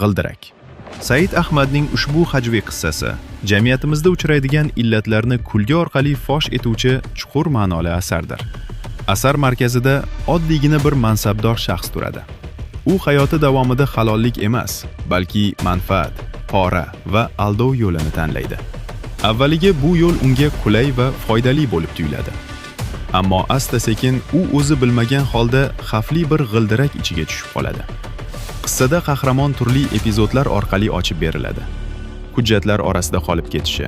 G'ildirak. Said Ahmadning ushbu hajviy qissasi jamiyatimizda uchraydigan illatlarni kulgi orqali fosh etuvchi chuqur ma'noli asardir. Asar markazida oddiygina bir mansabdor shaxs turadi. U hayoti davomida halollik emas, balki manfaat, pora va aldov yo'lini tanlaydi. Avvaliga bu yo'l unga qulay va foydali bo'lib tuyuladi. Ammo asta-sekin u o'zi bilmagan holda xavfli bir g'ildirak ichiga tushib qoladi. Qissada qahramon turli epizodlar orqali ochib beriladi. Hujjatlar orasida qolib ketishi,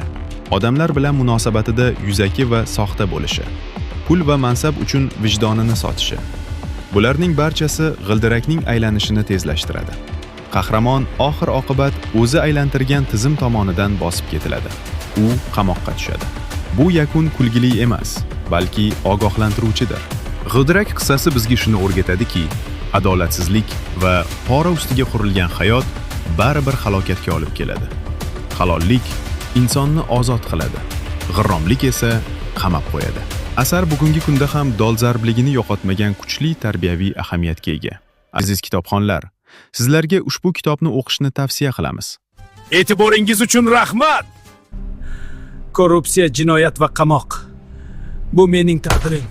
odamlar bilan munosabatida yuzaki va soxta bo'lishi, pul va mansab uchun vijdonini sotishi. Bularning barchasi g'ildirakning aylanishini tezlashtiradi. Qahramon oxir-oqibat o'zi aylantirgan tizim tomonidan bosib ketiladi. U qamoqqa tushadi. Bu yakun kulgili emas, balki ogohlantiruvchidir. G'ildirak qissasi bizga shuni o'rgatadiki, adolatsizlik va pora ustiga qurilgan hayot baribir halokatga olib keladi. Halollik insonni ozod qiladi, g'irromlik esa qamab qo'yadi. Asar bugungi kunda ham dolzarbligini yo'qotmagan kuchli tarbiyaviy ahamiyatga ega. Aziz kitobxonlar, sizlarga ushbu kitobni o'qishni tavsiya qilamiz. E'tiboringiz uchun rahmat. Korrupsiya, jinoyat va qamoq. Bu mening taqdirim.